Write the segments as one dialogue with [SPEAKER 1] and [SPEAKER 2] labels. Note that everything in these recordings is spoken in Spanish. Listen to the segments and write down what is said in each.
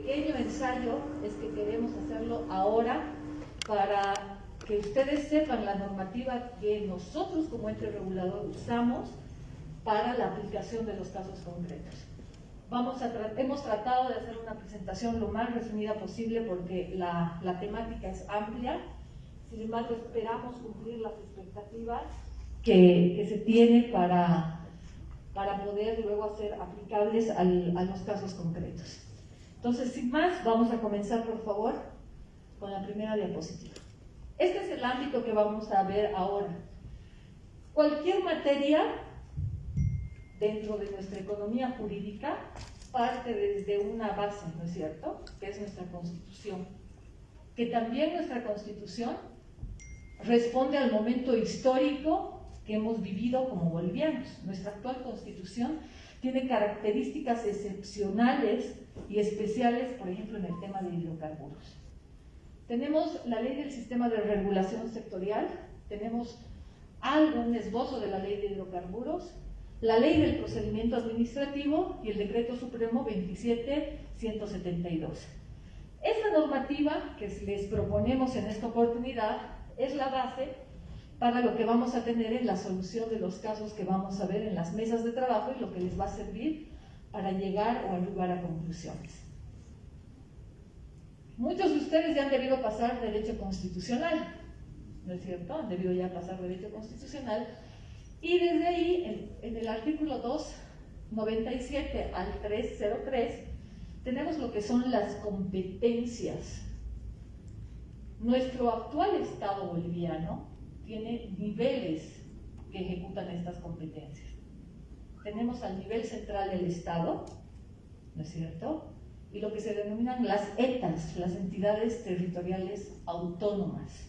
[SPEAKER 1] pequeño ensayo es que queremos hacerlo ahora para que ustedes sepan la normativa que nosotros como ente regulador usamos para la aplicación de los casos concretos. Hemos tratado de hacer una presentación lo más resumida posible porque la temática es amplia. Sin embargo, esperamos cumplir las expectativas que se tiene para poder luego hacer aplicables a los casos concretos. Entonces, sin más, vamos a comenzar, por favor, con la primera diapositiva. Este es el ámbito que vamos a ver ahora. Cualquier materia dentro de nuestra economía jurídica parte desde una base, ¿no es cierto?, que es nuestra Constitución, que también nuestra Constitución responde al momento histórico que hemos vivido como bolivianos. Nuestra actual Constitución tiene características excepcionales y especiales, por ejemplo, en el tema de hidrocarburos. Tenemos la ley del sistema de regulación sectorial, tenemos un esbozo de la ley de hidrocarburos, la ley del procedimiento administrativo y el decreto supremo 27172. Esta normativa que les proponemos en esta oportunidad es la base para lo que vamos a tener en la solución de los casos que vamos a ver en las mesas de trabajo y lo que les va a servir para llegar o arribar a conclusiones. Muchos de ustedes ya han debido pasar derecho constitucional, ¿no es cierto? Han debido ya pasar derecho constitucional y desde ahí, en el artículo 297 al 303, tenemos lo que son las competencias. Nuestro actual Estado boliviano tiene niveles que ejecutan estas competencias. Tenemos al nivel central del Estado, ¿no es cierto?, y lo que se denominan las ETAs, las entidades territoriales autónomas.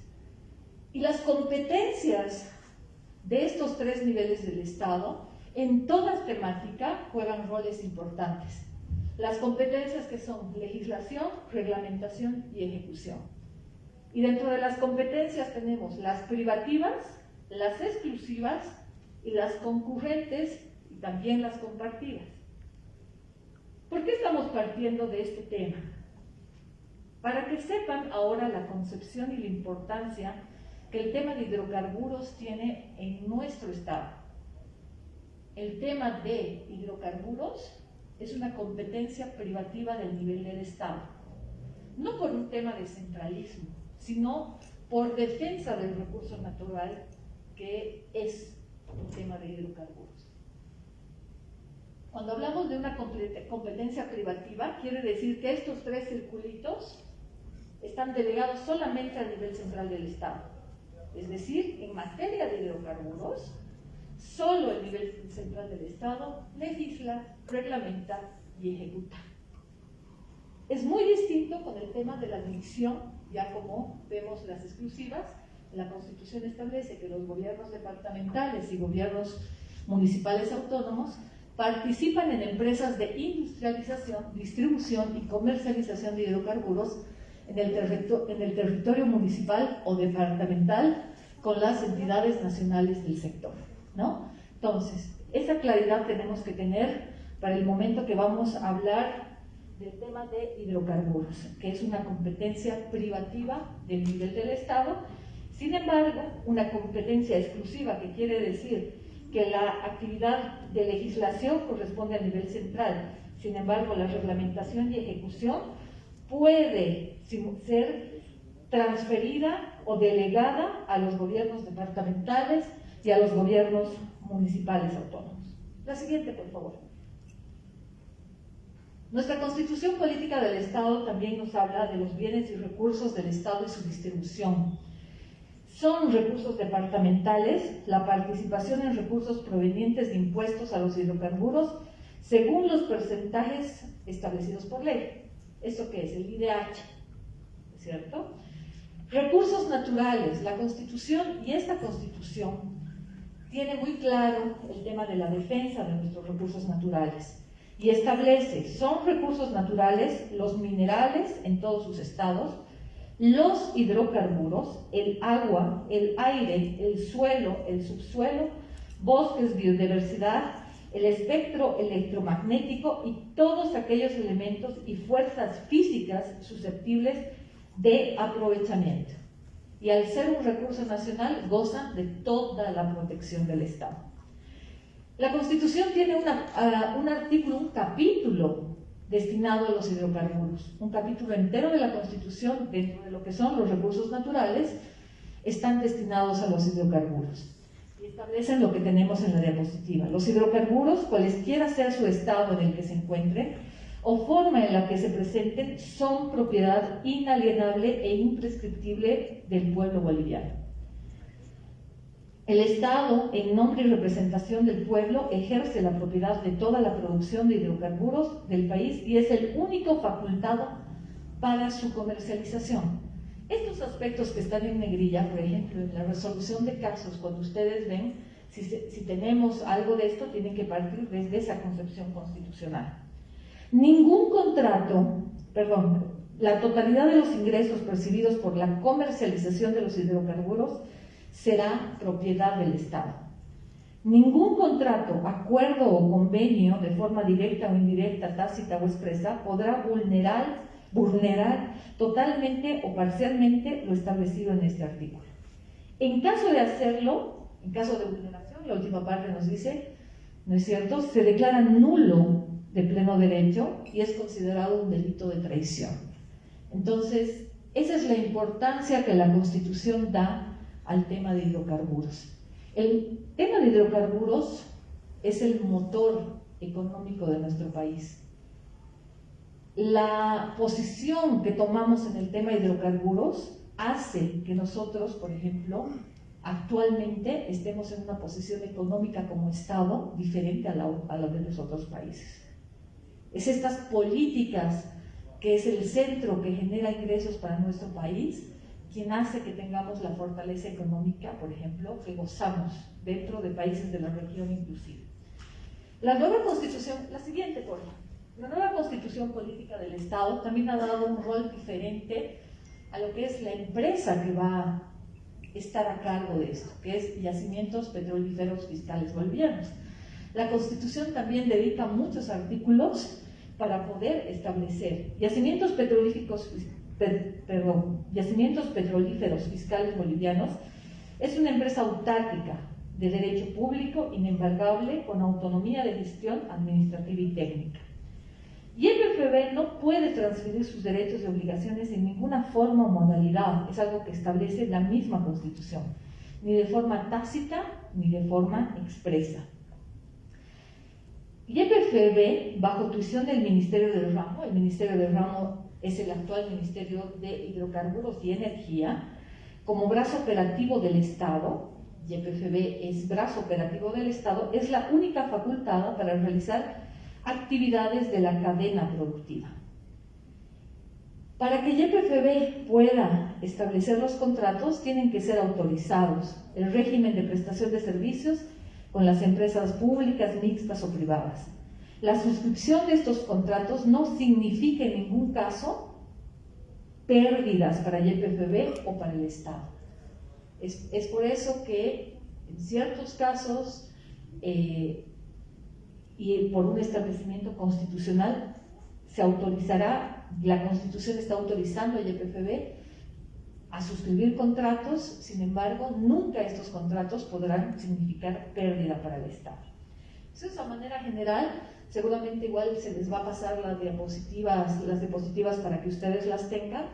[SPEAKER 1] Y las competencias de estos tres niveles del Estado, en toda temática, juegan roles importantes. Las competencias que son legislación, reglamentación y ejecución. Y dentro de las competencias tenemos las privativas, las exclusivas y las concurrentes y también las compartidas. ¿Por qué estamos partiendo de este tema? Para que sepan ahora la concepción y la importancia que el tema de hidrocarburos tiene en nuestro Estado. El tema de hidrocarburos es una competencia privativa del nivel del Estado, no por un tema de centralismo, sino por defensa del recurso natural que es el tema de hidrocarburos. Cuando hablamos de una competencia privativa, quiere decir que estos tres circulitos están delegados solamente a nivel central del Estado. Es decir, en materia de hidrocarburos, solo el nivel central del Estado legisla, reglamenta y ejecuta. Es muy distinto con el tema de la admisión, ya como vemos las exclusivas. La Constitución establece que los gobiernos departamentales y gobiernos municipales autónomos participan en empresas de industrialización, distribución y comercialización de hidrocarburos en el territorio municipal o departamental con las entidades nacionales del sector, ¿no? Entonces, esa claridad tenemos que tener para el momento que vamos a hablar del tema de hidrocarburos, que es una competencia privativa del nivel del Estado. Sin embargo, una competencia exclusiva, que quiere decir que la actividad de legislación corresponde al nivel central. Sin embargo, la reglamentación y ejecución puede ser transferida o delegada a los gobiernos departamentales y a los gobiernos municipales autónomos. La siguiente, por favor. Nuestra Constitución Política del Estado también nos habla de los bienes y recursos del Estado y su distribución. Son recursos departamentales la participación en recursos provenientes de impuestos a los hidrocarburos según los porcentajes establecidos por ley. ¿Esto qué es? El IDH, ¿cierto? Recursos naturales. La Constitución y esta Constitución tiene muy claro el tema de la defensa de nuestros recursos naturales y establece, son recursos naturales los minerales en todos sus estados, los hidrocarburos, el agua, el aire, el suelo, el subsuelo, bosques, biodiversidad, el espectro electromagnético y todos aquellos elementos y fuerzas físicas susceptibles de aprovechamiento. Y al ser un recurso nacional, gozan de toda la protección del Estado. La Constitución tiene un artículo, un capítulo destinado a los hidrocarburos. Un capítulo entero de la Constitución, dentro de lo que son los recursos naturales, están destinados a los hidrocarburos. Y establecen lo que tenemos en la diapositiva. Los hidrocarburos, cualesquiera sea su estado en el que se encuentren, o forma en la que se presenten, son propiedad inalienable e imprescriptible del pueblo boliviano. El Estado, en nombre y representación del pueblo, ejerce la propiedad de toda la producción de hidrocarburos del país y es el único facultado para su comercialización. Estos aspectos que están en negrilla, por ejemplo, en la resolución de casos, cuando ustedes ven, si tenemos algo de esto, tienen que partir desde esa concepción constitucional. Ningún contrato, la totalidad de los ingresos percibidos por la comercialización de los hidrocarburos será propiedad del Estado. Ningún contrato, acuerdo o convenio, de forma directa o indirecta, tácita o expresa, podrá vulnerar totalmente o parcialmente lo establecido en este artículo. En caso de hacerlo, en caso de vulneración, la última parte nos dice, ¿no es cierto?, se declara nulo de pleno derecho y es considerado un delito de traición. Entonces, esa es la importancia que la Constitución da al tema de hidrocarburos. El tema de hidrocarburos es el motor económico de nuestro país. La posición que tomamos en el tema de hidrocarburos hace que nosotros, por ejemplo, actualmente estemos en una posición económica como Estado diferente a la de los otros países. Es estas políticas que es el centro que genera ingresos para nuestro país quien hace que tengamos la fortaleza económica, por ejemplo, que gozamos dentro de países de la región inclusive. La nueva Constitución, la siguiente, por favor. La nueva Constitución Política del Estado también ha dado un rol diferente a lo que es la empresa que va a estar a cargo de esto, que es Yacimientos Petrolíferos Fiscales Bolivianos. La Constitución también dedica muchos artículos para poder establecer yacimientos petrolíferos fiscales bolivianos. Es una empresa autárquica de derecho público, inembargable, con autonomía de gestión administrativa y técnica. YPFB no puede transferir sus derechos y obligaciones en ninguna forma o modalidad, es algo que establece la misma Constitución, ni de forma tácita ni de forma expresa. YPFB, bajo tuición del Ministerio del Ramo, el Ministerio del Ramo es el actual Ministerio de Hidrocarburos y Energía, como brazo operativo del Estado, YPFB es brazo operativo del Estado, es la única facultada para realizar actividades de la cadena productiva. Para que YPFB pueda establecer los contratos, tienen que ser autorizados el régimen de prestación de servicios con las empresas públicas, mixtas o privadas. La suscripción de estos contratos no significa en ningún caso pérdidas para YPFB o para el Estado. Es por eso que en ciertos casos y por un establecimiento constitucional se autorizará, la Constitución está autorizando a YPFB a suscribir contratos, sin embargo, nunca estos contratos podrán significar pérdida para el Estado. Entonces, a manera general, seguramente igual se les va a pasar las diapositivas para que ustedes las tengan,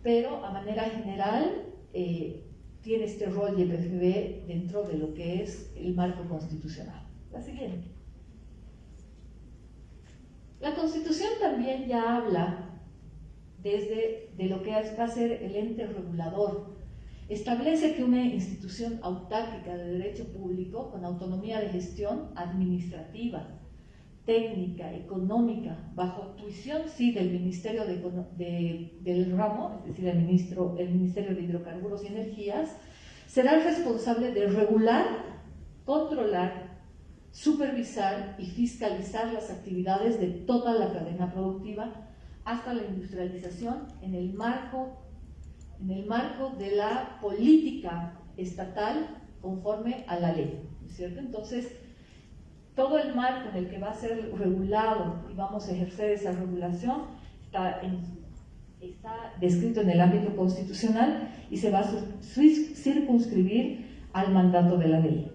[SPEAKER 1] pero a manera general tiene este rol YPFB dentro de lo que es el marco constitucional. La siguiente. La Constitución también ya habla de lo que va a ser el ente regulador. Establece que una institución autárquica de derecho público con autonomía de gestión administrativa, técnica, económica, bajo tuición sí del Ministerio del Ramo, es decir, el Ministerio de Hidrocarburos y Energías, será el responsable de regular, controlar, supervisar y fiscalizar las actividades de toda la cadena productiva hasta la industrialización en el marco de la política estatal conforme a la ley, ¿no es cierto? Entonces, Todo el marco en el que va a ser regulado y vamos a ejercer esa regulación está descrito en el ámbito constitucional y se va a circunscribir al mandato de la ley.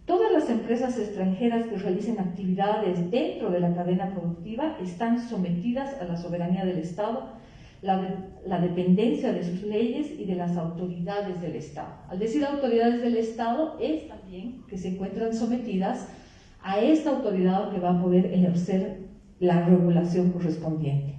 [SPEAKER 1] Todas las empresas extranjeras que realicen actividades dentro de la cadena productiva están sometidas a la soberanía del Estado, la dependencia de sus leyes y de las autoridades del Estado. Al decir autoridades del Estado, es también que se encuentran sometidas a esta autoridad que va a poder ejercer la regulación correspondiente.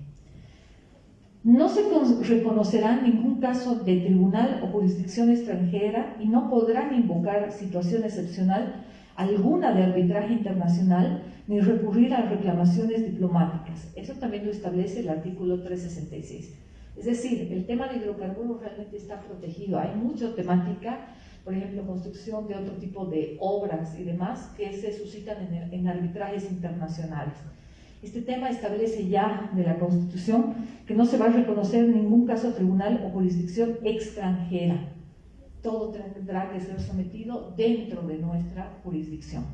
[SPEAKER 1] No se reconocerá ningún caso de tribunal o jurisdicción extranjera y no podrán invocar situación excepcional alguna de arbitraje internacional ni recurrir a reclamaciones diplomáticas. Eso también lo establece el artículo 366. Es decir, el tema de hidrocarburos realmente está protegido. Hay mucha temática, por ejemplo, construcción de otro tipo de obras y demás que se suscitan en arbitrajes internacionales. Este tema establece ya de la Constitución que no se va a reconocer ningún caso tribunal o jurisdicción extranjera. Todo tendrá que ser sometido dentro de nuestra jurisdicción.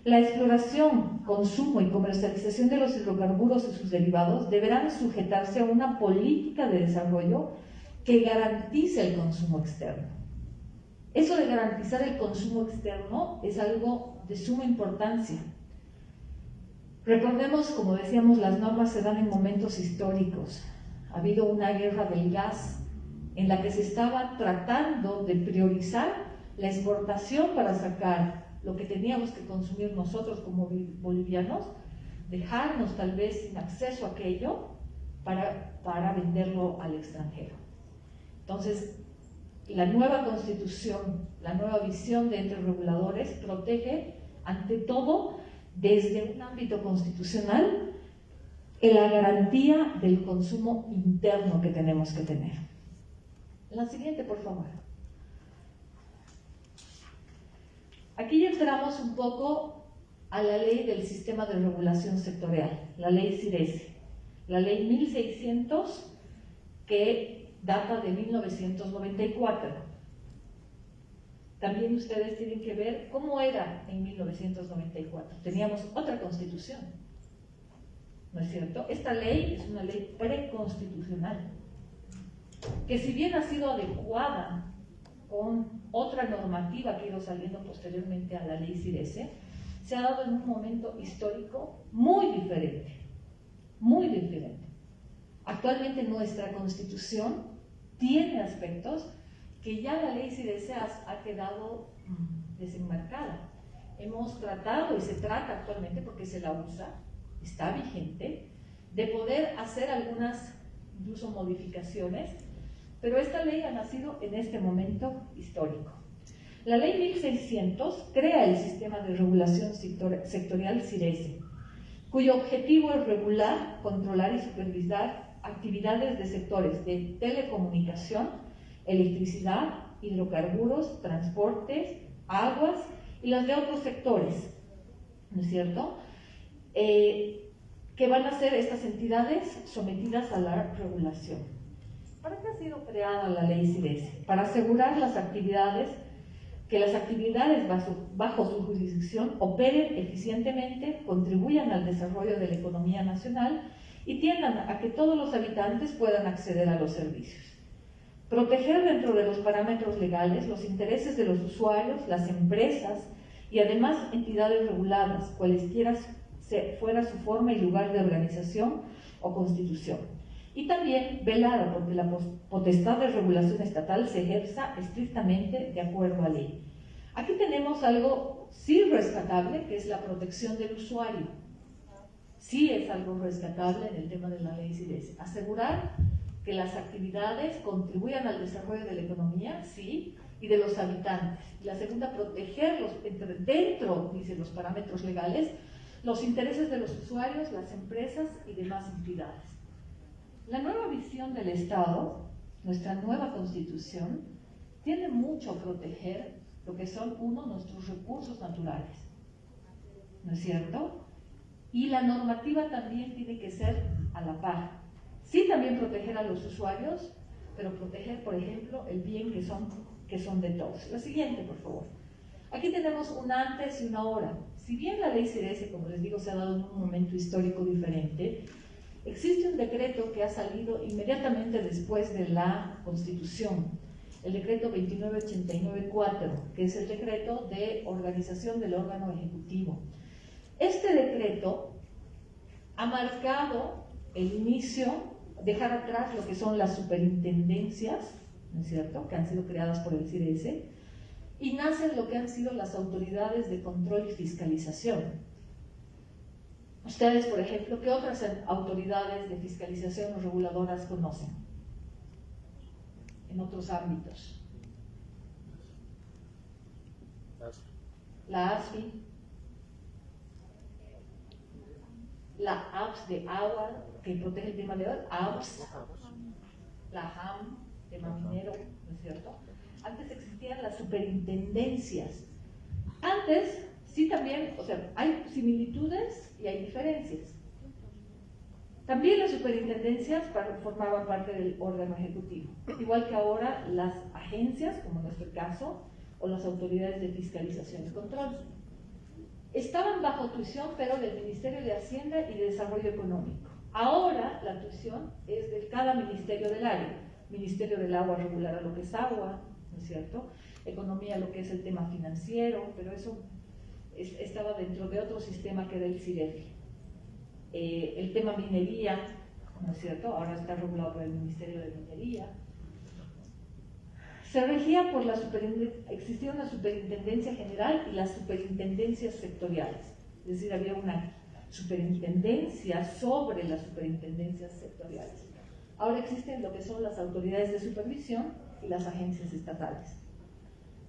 [SPEAKER 1] La exploración, consumo y comercialización de los hidrocarburos y sus derivados deberán sujetarse a una política de desarrollo que garantice el consumo externo. Eso de garantizar el consumo externo es algo de suma importancia. Recordemos, como decíamos, las normas se dan en momentos históricos. Ha habido una guerra del gas en la que se estaba tratando de priorizar la exportación para sacar lo que teníamos que consumir nosotros como bolivianos, dejarnos tal vez sin acceso a aquello para venderlo al extranjero. Entonces, la nueva constitución, la nueva visión de entes reguladores protege ante todo desde un ámbito constitucional la garantía del consumo interno que tenemos que tener. La siguiente, por favor. Aquí ya entramos un poco a la ley del sistema de regulación sectorial, la ley CIRESE, la ley 1600 que data de 1994. También ustedes tienen que ver cómo era en 1994. Teníamos otra constitución, ¿no es cierto? Esta ley es una ley preconstitucional, que si bien ha sido adecuada con otra normativa que ha ido saliendo posteriormente a la ley CIRESE, se ha dado en un momento histórico muy diferente, muy diferente. Actualmente nuestra constitución tiene aspectos que ya la ley CIRESE ha quedado desenmarcada. Hemos tratado, y se trata actualmente porque se la usa, está vigente, de poder hacer algunas incluso modificaciones, pero esta ley ha nacido en este momento histórico. La ley 1600 crea el sistema de regulación sectorial CIRESE, cuyo objetivo es regular, controlar y supervisar actividades de sectores de telecomunicación, electricidad, hidrocarburos, transportes, aguas y las de otros sectores, ¿no es cierto? Que van a ser estas entidades sometidas a la regulación. ¿Para qué ha sido creada la ley CIRESE? Para asegurar que las actividades bajo su jurisdicción operen eficientemente, contribuyan al desarrollo de la economía nacional y tiendan a que todos los habitantes puedan acceder a los servicios. Proteger dentro de los parámetros legales los intereses de los usuarios, las empresas y además entidades reguladas, cualesquiera fuera su forma y lugar de organización o constitución. Y también velar porque la potestad de regulación estatal se ejerza estrictamente de acuerdo a ley. Aquí tenemos algo sí rescatable, que es la protección del usuario. Sí es algo rescatable en el tema de la ley CIRESE. Asegurar que las actividades contribuyan al desarrollo de la economía, sí, y de los habitantes. Y la segunda, protegerlos dentro, dice, los parámetros legales, los intereses de los usuarios, las empresas y demás entidades. La nueva visión del Estado, nuestra nueva Constitución, tiene mucho a proteger lo que son, nuestros recursos naturales, ¿no es cierto? Y la normativa también tiene que ser a la par. Sí, también proteger a los usuarios, pero proteger, por ejemplo, el bien que son de todos. La siguiente, por favor. Aquí tenemos un antes y una ahora. Si bien la ley CIRESE, como les digo, se ha dado en un momento histórico diferente, existe un decreto que ha salido inmediatamente después de la Constitución, el decreto 2989-4, que es el decreto de organización del órgano ejecutivo. Este decreto ha marcado el inicio, dejar atrás lo que son las superintendencias, ¿no es cierto?, que han sido creadas por el CIRESE, y nacen lo que han sido las autoridades de control y fiscalización. Ustedes, por ejemplo, ¿qué otras autoridades de fiscalización o reguladoras conocen en otros ámbitos? La ASFI, la APS de agua, que protege el tema de agua, APS, la HAM, tema minero, ¿no es cierto? Antes existían las superintendencias. Antes, sí también, o sea, hay similitudes y hay diferencias. También las superintendencias formaban parte del órgano ejecutivo, igual que ahora las agencias, como en nuestro caso, o las autoridades de fiscalización y control. Estaban bajo tuición, pero del Ministerio de Hacienda y de Desarrollo Económico. Ahora la tuición es de cada ministerio del área. Ministerio del Agua regulará lo que es agua, ¿no es cierto? Economía, lo que es el tema financiero, pero eso estaba dentro de otro sistema que era el CIREFI. El tema minería, ¿no es cierto? Ahora está regulado por el Ministerio de Minería. Se regía por existía una superintendencia general y las superintendencias sectoriales. Es decir, había una superintendencia sobre las superintendencias sectoriales. Ahora existen lo que son las autoridades de supervisión y las agencias estatales.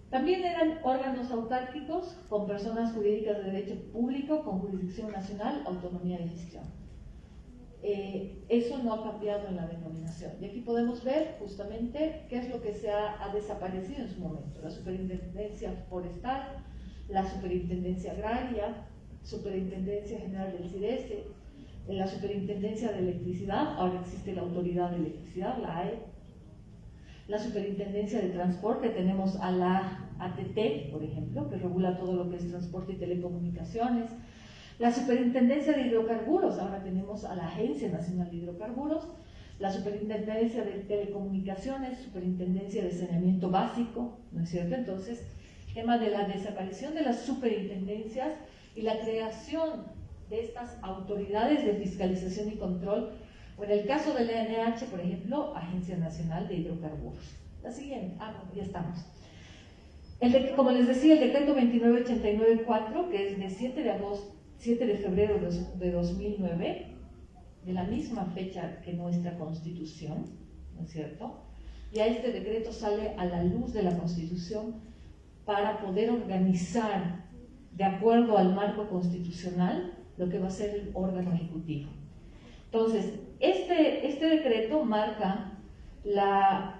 [SPEAKER 1] También eran órganos autárquicos con personas jurídicas de derecho público, con jurisdicción nacional, autonomía de gestión. Eso no ha cambiado en la denominación. Y aquí podemos ver justamente qué es lo que ha desaparecido en su momento. La superintendencia forestal, la superintendencia agraria, superintendencia general del CIRESE, en la superintendencia de electricidad, ahora existe la autoridad de electricidad, la AE. La superintendencia de transporte, tenemos a la ATT, por ejemplo, que regula todo lo que es transporte y telecomunicaciones. La superintendencia de hidrocarburos, ahora tenemos a la Agencia Nacional de Hidrocarburos. La superintendencia de telecomunicaciones, superintendencia de saneamiento básico, ¿no es cierto? Entonces, el tema de la desaparición de las superintendencias y la creación de estas autoridades de fiscalización y control, o en el caso del ANH, por ejemplo, Agencia Nacional de Hidrocarburos. La siguiente, ya estamos. Como les decía, el decreto 2989-4, que es de 7 de febrero de 2009, de la misma fecha que nuestra Constitución, ¿no es cierto? Ya este decreto sale a la luz de la Constitución para poder organizar, de acuerdo al marco constitucional, lo que va a ser el órgano ejecutivo. Entonces, este decreto marca la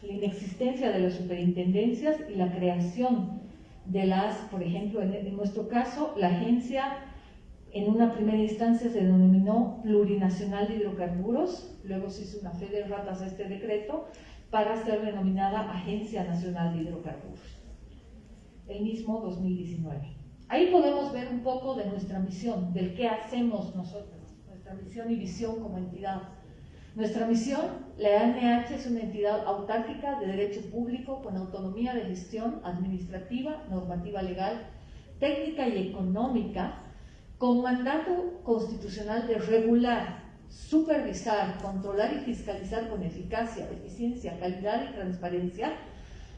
[SPEAKER 1] inexistencia de las superintendencias y la creación de las, por ejemplo, en nuestro caso, la agencia en una primera instancia se denominó Plurinacional de Hidrocarburos, luego se hizo una fe de ratas a este decreto para ser denominada Agencia Nacional de Hidrocarburos, el mismo 2019. Ahí podemos ver un poco de nuestra misión, del qué hacemos nosotros, nuestra misión y visión como entidad. Nuestra misión, la ANH es una entidad autárquica de derecho público con autonomía de gestión administrativa, normativa legal, técnica y económica, con mandato constitucional de regular, supervisar, controlar y fiscalizar con eficacia, eficiencia, calidad y transparencia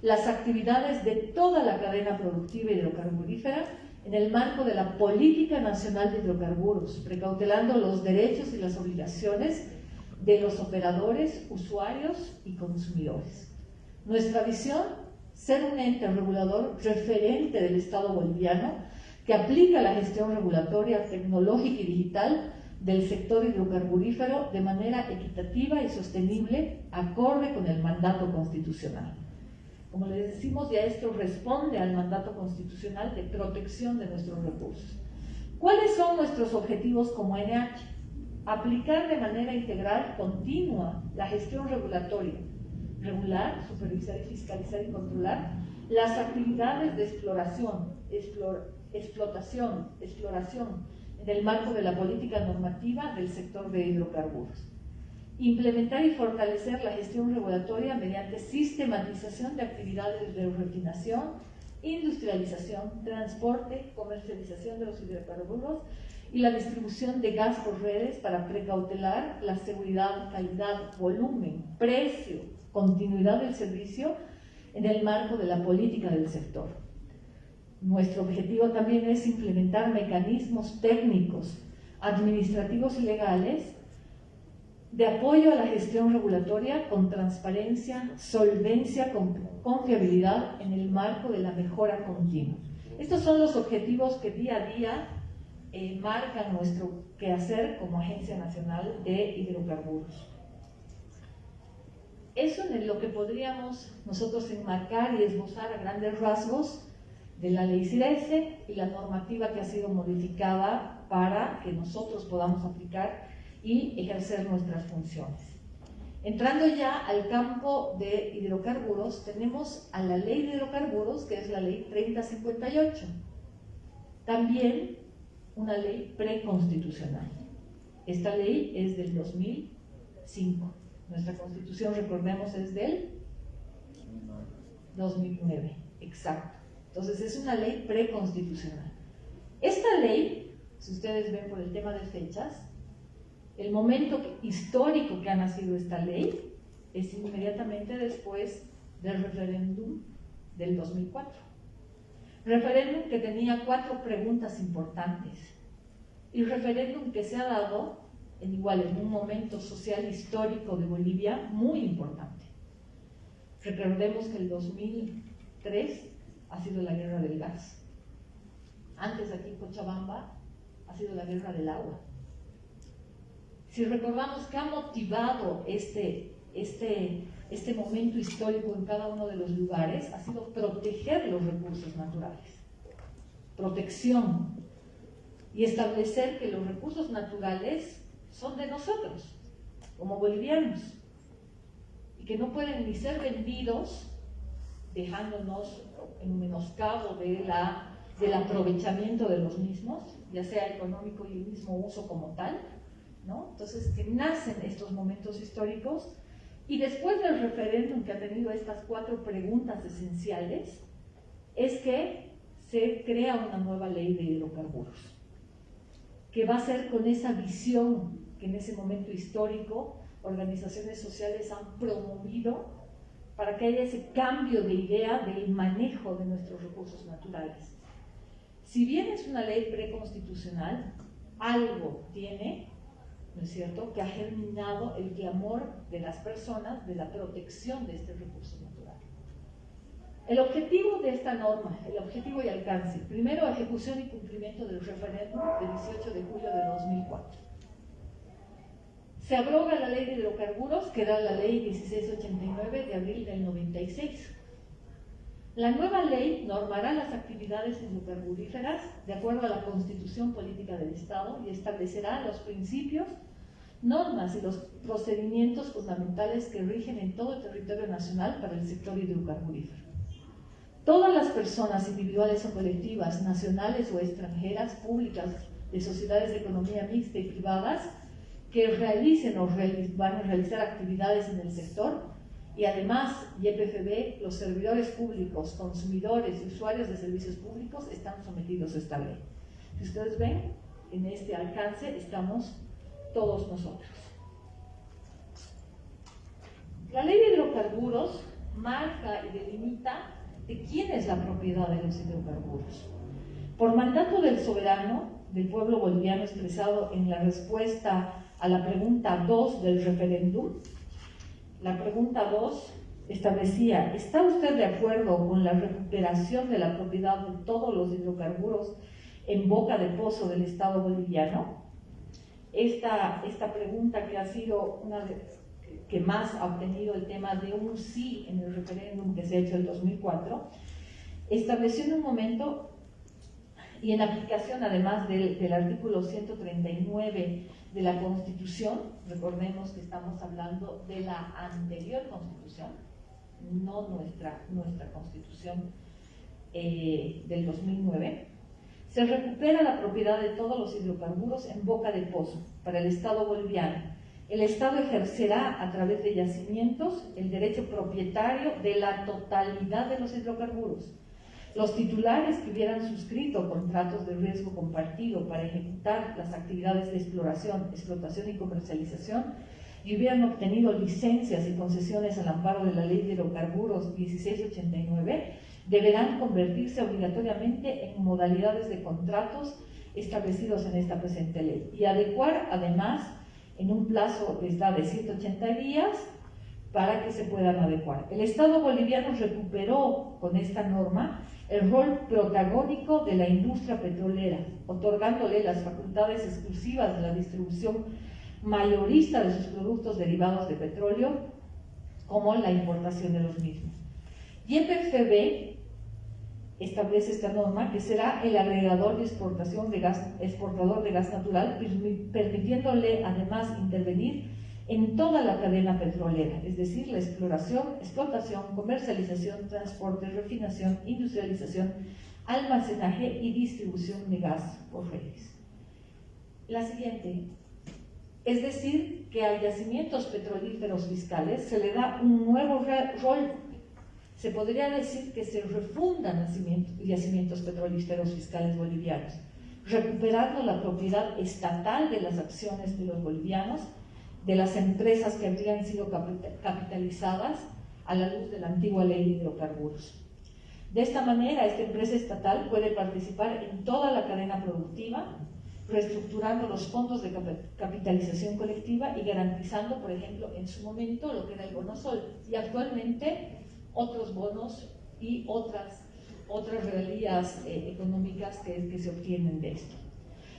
[SPEAKER 1] las actividades de toda la cadena productiva hidrocarburífera en el marco de la Política Nacional de Hidrocarburos, precautelando los derechos y las obligaciones de los operadores, usuarios y consumidores. Nuestra visión, ser un ente regulador referente del Estado boliviano que aplica la gestión regulatoria tecnológica y digital del sector hidrocarburífero de manera equitativa y sostenible, acorde con el mandato constitucional. Como les decimos, ya esto responde al mandato constitucional de protección de nuestros recursos. ¿Cuáles son nuestros objetivos como ANH? Aplicar de manera integral, continua, la gestión regulatoria. Regular, supervisar y fiscalizar y controlar las actividades de exploración en el marco de la política normativa del sector de hidrocarburos. Implementar y fortalecer la gestión regulatoria mediante sistematización de actividades de refinación, industrialización, transporte, comercialización de los hidrocarburos y la distribución de gas por redes para precautelar la seguridad, calidad, volumen, precio, continuidad del servicio en el marco de la política del sector. Nuestro objetivo también es implementar mecanismos técnicos, administrativos y legales de apoyo a la gestión regulatoria con transparencia, solvencia, con fiabilidad en el marco de la mejora continua. Estos son los objetivos que día a día marcan nuestro quehacer como Agencia Nacional de Hidrocarburos. Eso es lo que podríamos nosotros enmarcar y esbozar a grandes rasgos de la ley CIRESE y la normativa que ha sido modificada para que nosotros podamos aplicar y ejercer nuestras funciones. Entrando ya al campo de hidrocarburos, tenemos a la ley de hidrocarburos, que es la ley 3058. También una ley preconstitucional. Esta ley es del 2005. Nuestra constitución, recordemos, es del 2009. Exacto. Entonces es una ley preconstitucional. Esta ley, si ustedes ven por el tema de fechas, el momento histórico que ha nacido esta ley es inmediatamente después del referéndum del 2004. Referéndum que tenía 4 preguntas importantes y referéndum que se ha dado en un momento social histórico de Bolivia muy importante. Recordemos que el 2003 ha sido la guerra del gas. Antes aquí en Cochabamba ha sido la guerra del agua. Si recordamos qué ha motivado este momento histórico en cada uno de los lugares, ha sido proteger los recursos naturales, protección, y establecer que los recursos naturales son de nosotros, como bolivianos, y que no pueden ni ser vendidos dejándonos en menoscabo del aprovechamiento de los mismos, ya sea económico y el mismo uso como tal, ¿no? Entonces, que nacen estos momentos históricos y después del referéndum que ha tenido estas 4 preguntas esenciales, es que se crea una nueva ley de hidrocarburos, que va a ser con esa visión que en ese momento histórico organizaciones sociales han promovido para que haya ese cambio de idea del manejo de nuestros recursos naturales. Si bien es una ley preconstitucional, algo tiene, ¿no es cierto?, que ha germinado el clamor de las personas de la protección de este recurso natural. El objetivo de esta norma, el objetivo y alcance: primero, ejecución y cumplimiento del referéndum del 18 de julio de 2004. Se abroga la ley de hidrocarburos, que era la ley 1689 de abril del 96. La nueva ley normará las actividades hidrocarburíferas de acuerdo a la Constitución Política del Estado y establecerá los principios, normas y los procedimientos fundamentales que rigen en todo el territorio nacional para el sector hidrocarburífero. Todas las personas individuales o colectivas, nacionales o extranjeras, públicas, de sociedades de economía mixta y privadas, que realicen o van a realizar actividades en el sector, y además YPFB, los servidores públicos, consumidores y usuarios de servicios públicos están sometidos a esta ley. Si ustedes ven, en este alcance estamos todos nosotros. La ley de hidrocarburos marca y delimita de quién es la propiedad de los hidrocarburos. Por mandato del soberano, del pueblo boliviano, expresado en la respuesta a la pregunta 2 del referéndum, la pregunta 2 establecía: ¿está usted de acuerdo con la recuperación de la propiedad de todos los hidrocarburos en boca de pozo del Estado boliviano? Esta pregunta, que ha sido una que más ha obtenido el tema de un sí en el referéndum que se ha hecho en 2004, estableció en un momento, y en aplicación además del artículo 139 de la Constitución, recordemos que estamos hablando de la anterior Constitución, no nuestra Constitución del 2009, se recupera la propiedad de todos los hidrocarburos en boca de pozo para el Estado boliviano. El Estado ejercerá a través de yacimientos el derecho propietario de la totalidad de los hidrocarburos. Los titulares que hubieran suscrito contratos de riesgo compartido para ejecutar las actividades de exploración, explotación y comercialización y hubieran obtenido licencias y concesiones al amparo de la Ley de Hidrocarburos 1689 deberán convertirse obligatoriamente en modalidades de contratos establecidos en esta presente ley y adecuar además en un plazo que está de 180 días para que se puedan adecuar. El Estado boliviano recuperó con esta norma el rol protagónico de la industria petrolera, otorgándole las facultades exclusivas de la distribución mayorista de sus productos derivados de petróleo, como la importación de los mismos. YPFB establece esta norma que será el agregador y exportador de gas natural, permitiéndole además intervenir en toda la cadena petrolera, es decir, la exploración, explotación, comercialización, transporte, refinación, industrialización, almacenaje y distribución de gas por redes. La siguiente, es decir, que a yacimientos petrolíferos fiscales se le da un nuevo rol. Se podría decir que se refundan yacimientos petrolíferos fiscales bolivianos, recuperando la propiedad estatal de las acciones de los bolivianos, de las empresas que habrían sido capitalizadas a la luz de la antigua ley de hidrocarburos. De esta manera, esta empresa estatal puede participar en toda la cadena productiva, reestructurando los fondos de capitalización colectiva y garantizando, por ejemplo, en su momento lo que era el bono sol y actualmente otros bonos y otras regalías económicas que se obtienen de esto.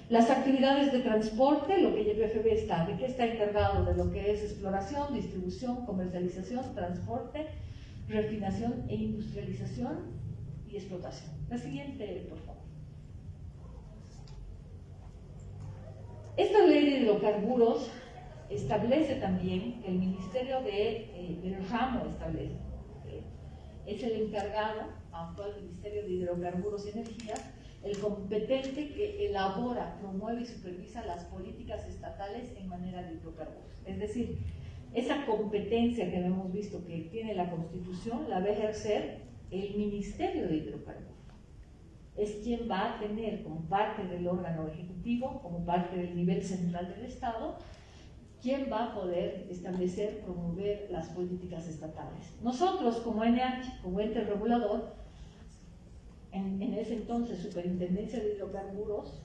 [SPEAKER 1] Las actividades de transporte, lo que YPFB está, ¿de qué está encargado? De lo que es exploración, distribución, comercialización, transporte, refinación e industrialización y explotación. La siguiente, por favor. Esta ley de hidrocarburos establece también que el Ministerio del Ramo establece, es el encargado, actual Ministerio de Hidrocarburos y Energía, el competente que elabora, promueve y supervisa las políticas estatales en materia de hidrocarburos. Es decir, esa competencia que hemos visto que tiene la Constitución la va a ejercer el Ministerio de Hidrocarburos. Es quien va a tener como parte del órgano ejecutivo, como parte del nivel central del Estado, quien va a poder establecer, promover las políticas estatales. Nosotros como NH, como ente regulador, en ese entonces Superintendencia de Hidrocarburos,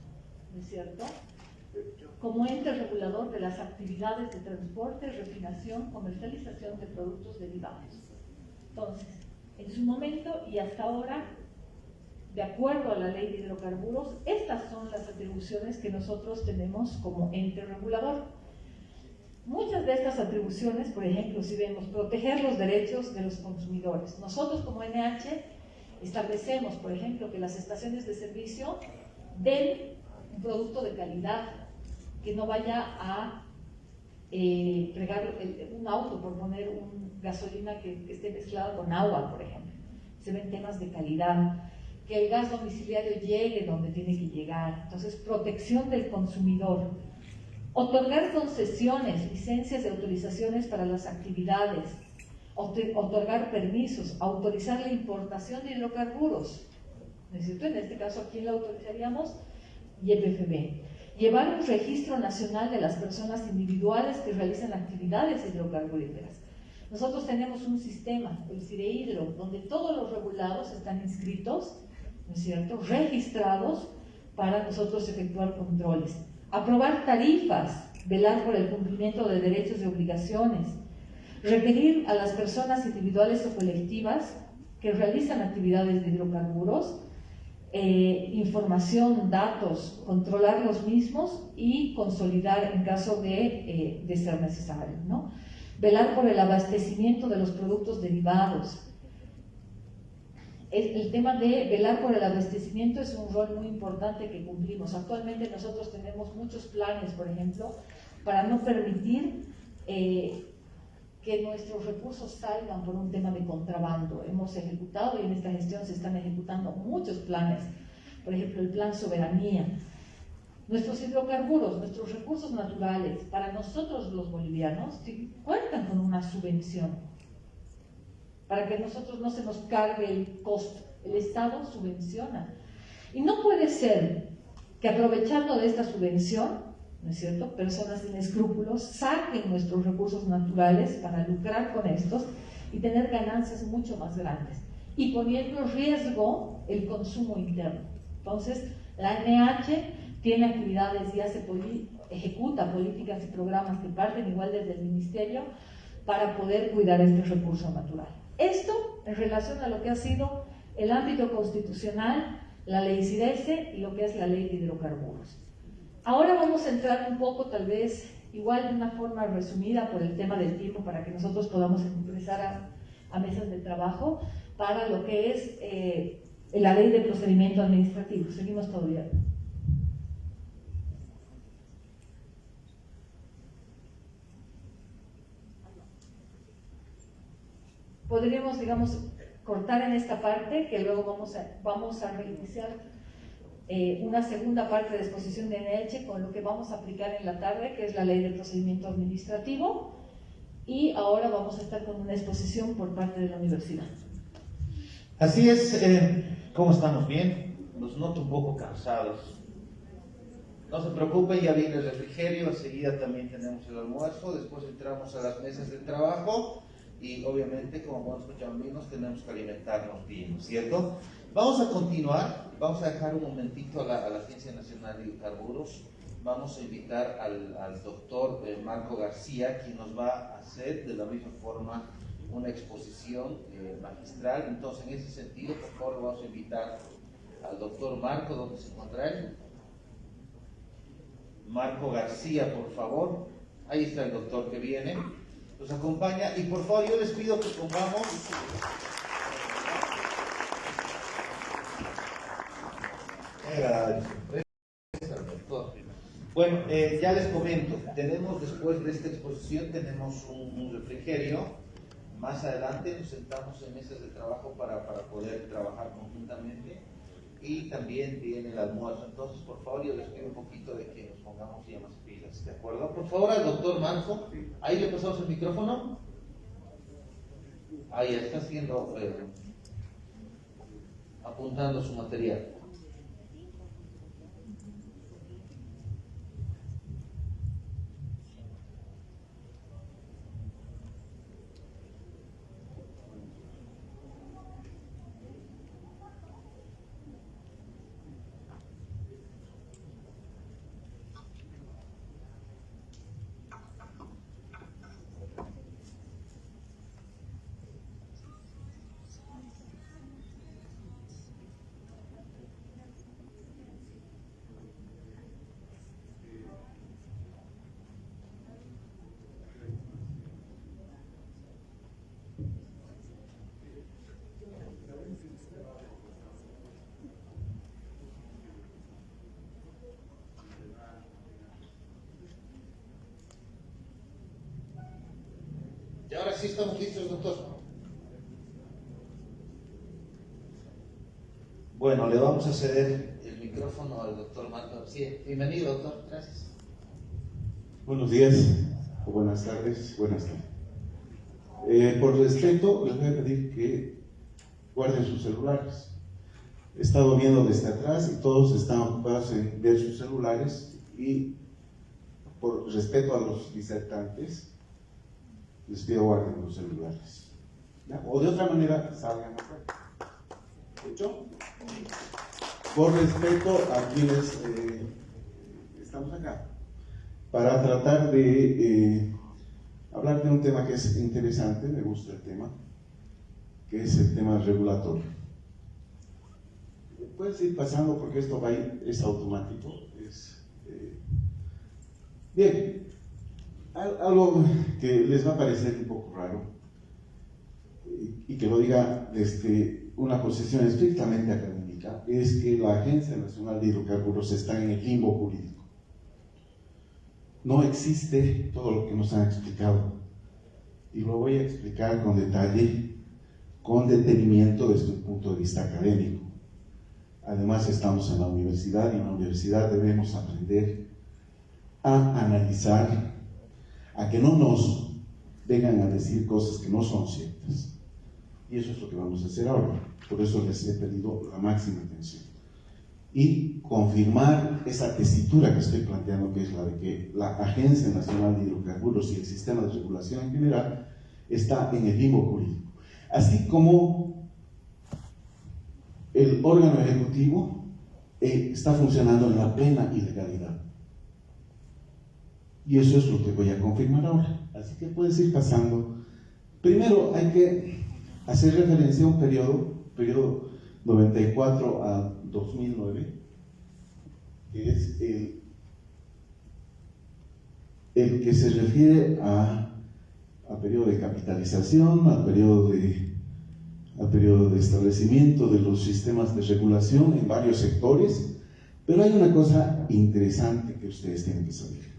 [SPEAKER 1] ¿no es cierto?, como ente regulador de las actividades de transporte, refinación, comercialización de productos derivados. Entonces, en su momento y hasta ahora, de acuerdo a la ley de hidrocarburos, estas son las atribuciones que nosotros tenemos como ente regulador. Muchas de estas atribuciones, por ejemplo, si vemos, proteger los derechos de los consumidores. Nosotros como NH establecemos, por ejemplo, que las estaciones de servicio den un producto de calidad, que no vaya a fregar un auto por poner una gasolina que esté mezclada con agua, por ejemplo. Se ven temas de calidad, que el gas domiciliario llegue donde tiene que llegar. Entonces, protección del consumidor. Otorgar concesiones, licencias y autorizaciones para las actividades. Otorgar permisos, autorizar la importación de hidrocarburos. ¿Necesito? En este caso, ¿a quién la autorizaríamos? YPFB. Llevar un registro nacional de las personas individuales que realizan actividades hidrocarburíferas. Nosotros tenemos un sistema, el CIREHIDRO, donde todos los regulados están inscritos, ¿no es cierto?, registrados para nosotros efectuar controles. Aprobar tarifas, velar por el cumplimiento de derechos y obligaciones, requerir a las personas individuales o colectivas que realizan actividades de hidrocarburos, información, datos, controlar los mismos y consolidar en caso de ser necesario, ¿no? Velar por el abastecimiento de los productos derivados. El tema de velar por el abastecimiento es un rol muy importante que cumplimos. Actualmente nosotros tenemos muchos planes, por ejemplo, para no permitir que nuestros recursos salgan por un tema de contrabando. Hemos ejecutado y en esta gestión se están ejecutando muchos planes, por ejemplo el plan Soberanía. Nuestros hidrocarburos, nuestros recursos naturales, para nosotros los bolivianos, cuentan con una subvención, para que nosotros no se nos cargue el costo. El Estado subvenciona. Y no puede ser que aprovechando de esta subvención, ¿no es cierto?, personas sin escrúpulos saquen nuestros recursos naturales para lucrar con estos y tener ganancias mucho más grandes, y poniendo en riesgo el consumo interno. Entonces, la NH tiene actividades y ejecuta políticas y programas que parten igual desde el Ministerio para poder cuidar este recurso natural. Esto en relación a lo que ha sido el ámbito constitucional, la ley CIDESE y lo que es la ley de hidrocarburos. Ahora vamos a entrar un poco, tal vez, igual de una forma resumida por el tema del tiempo, para que nosotros podamos ingresar a mesas de trabajo, para lo que es la ley de procedimiento administrativo. Seguimos todavía. Podríamos, digamos, cortar en esta parte, que luego vamos a reiniciar una segunda parte de exposición de NH con lo que vamos a aplicar en la tarde, que es la ley de procedimiento administrativo, y ahora vamos a estar con una exposición por parte de la universidad.
[SPEAKER 2] Así es. ¿Cómo estamos? ¿Bien? Nos noto un poco cansados. No se preocupen, ya viene el refrigerio, enseguida también tenemos el almuerzo, después entramos a las mesas de trabajo y obviamente, como buenos cochabambinos, tenemos que alimentarnos bien, ¿cierto? Vamos a continuar, vamos a dejar un momentito a la Agencia Nacional de Hidrocarburos. Vamos a invitar al doctor Marco García, quien nos va a hacer de la misma forma una exposición magistral. Entonces, en ese sentido, por favor, vamos a invitar al doctor Marco. ¿Dónde se encuentra él? Marco García, por favor. Ahí está el doctor que viene, nos acompaña. Y por favor, yo les pido que pongamos... Bueno, ya les comento, tenemos después de esta exposición, tenemos un refrigerio. Más adelante nos sentamos en mesas de trabajo para poder trabajar conjuntamente, y también viene el almuerzo. Entonces, por favor, yo les pido un poquito de que nos pongamos ya más pilas, ¿de acuerdo? Por favor, al doctor Marco, ahí le pasamos el micrófono. Ahí está haciendo, apuntando su material. Y ahora sí estamos listos, doctor. Bueno, le vamos a ceder el micrófono al doctor Marco García. Bienvenido, doctor. Gracias.
[SPEAKER 3] Buenos días, o buenas tardes, por respeto, les voy a pedir que guarden sus celulares. He estado viendo desde atrás y todos están ocupados en ver sus celulares, y por respeto a los disertantes, les pido guarden los celulares. ¿Ya? O de otra manera, salgan afuera. ¿Hecho? Por respeto a quienes estamos acá, para tratar de hablar de un tema que es interesante, me gusta el tema, que es el tema regulatorio. Puedes ir pasando porque esto es automático. Bien. Algo que les va a parecer un poco raro, y que lo diga desde una posición estrictamente académica, es que la Agencia Nacional de Hidrocarburos está en el limbo jurídico. No existe todo lo que nos han explicado. y lo voy a explicar con detalle, con detenimiento desde un punto de vista académico. Además, estamos en la universidad y en la universidad debemos aprender a analizar, a que no nos vengan a decir cosas que no son ciertas. Y eso es lo que vamos a hacer ahora. Por eso les he pedido la máxima atención. Y confirmar esa tesitura que estoy planteando, que es la de que la Agencia Nacional de Hidrocarburos y el sistema de regulación en general está en el limbo jurídico. Así como el órgano ejecutivo está funcionando en la plena ilegalidad. Y eso es lo que voy a confirmar ahora. Así que puedes ir pasando. Primero hay que hacer referencia a un periodo 94 a 2009, que es el que se refiere a periodo de capitalización, al periodo de establecimiento de los sistemas de regulación en varios sectores. Pero hay una cosa interesante que ustedes tienen que saber.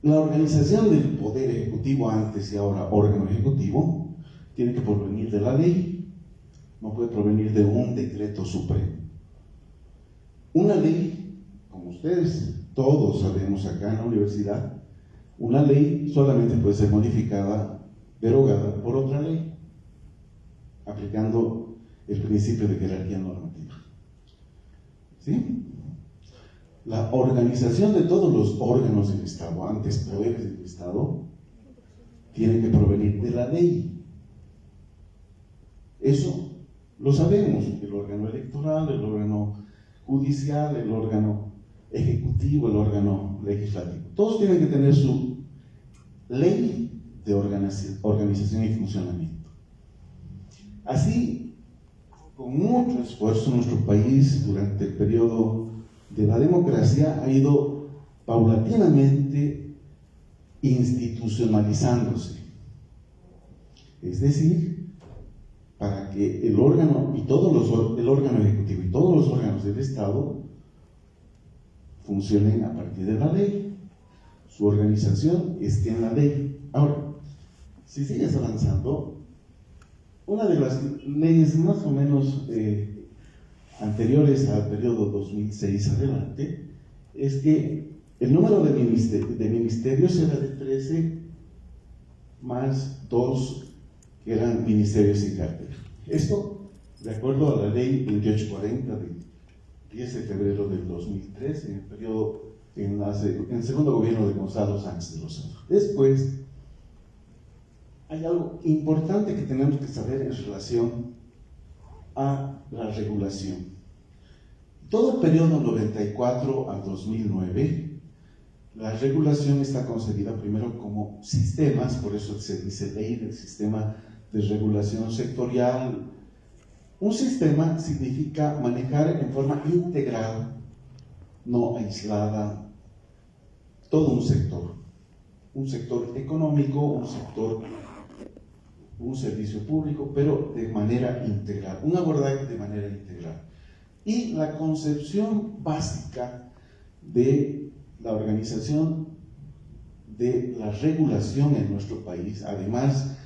[SPEAKER 3] La organización del Poder Ejecutivo, antes y ahora órgano ejecutivo, tiene que provenir de la ley, no puede provenir de un decreto supremo. Una ley, como ustedes todos sabemos acá en la universidad, una ley solamente puede ser modificada, derogada por otra ley, aplicando el principio de jerarquía normativa. ¿Sí? La organización de todos los órganos del Estado, antes poderes del Estado, tiene que provenir de la ley. Eso lo sabemos, el órgano electoral, el órgano judicial, el órgano ejecutivo, el órgano legislativo. Todos tienen que tener su ley de organización y funcionamiento. Así, con mucho esfuerzo, nuestro país durante el periodo de la democracia ha ido paulatinamente institucionalizándose. Es decir, para que el órgano el órgano ejecutivo y todos los órganos del Estado funcionen a partir de la ley. Su organización esté en la ley. Ahora, si sigues avanzando, una de las leyes más o menos anteriores al periodo 2006 adelante, es que el número de ministerios era de 13 más 2 que eran ministerios sin cartera. Esto, de acuerdo a la ley 2840 del 10 de febrero del 2003, en el periodo, en el segundo gobierno de Gonzalo Sánchez de Lozada. Después, hay algo importante que tenemos que saber en relación a la regulación. Todo el periodo 94 al 2009, la regulación está concebida primero como sistemas, por eso se dice ley del sistema de regulación sectorial. Un sistema significa manejar en forma integral, no aislada, todo un sector económico, un servicio público, pero de manera integral, un abordaje de manera integral. Y la concepción básica de la organización de la regulación en nuestro país, además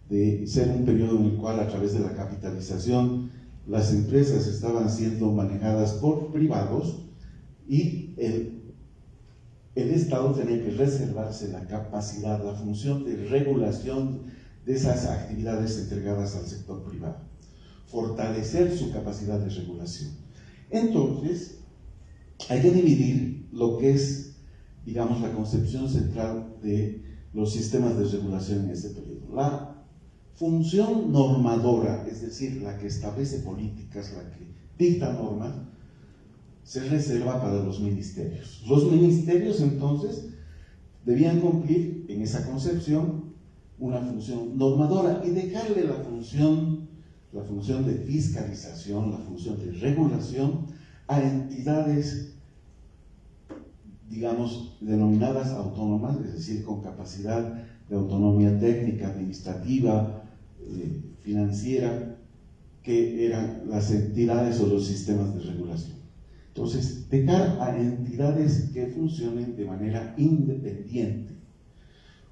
[SPEAKER 3] de ser un periodo en el cual a través de la capitalización las empresas estaban siendo manejadas por privados y el Estado tenía que reservarse la capacidad, la función de regulación de esas actividades entregadas al sector privado, fortalecer su capacidad de regulación. Entonces, hay que dividir lo que es, digamos, la concepción central de los sistemas de regulación en este periodo. La función normadora, es decir, la que establece políticas, la que dicta normas, se reserva para los ministerios. Los ministerios, entonces, debían cumplir en esa concepción una función normadora y dejarle la función de fiscalización, la función de regulación a entidades, digamos, denominadas autónomas, es decir, con capacidad de autonomía técnica, administrativa, financiera, que eran las entidades o los sistemas de regulación. Entonces, dejar a entidades que funcionen de manera independiente.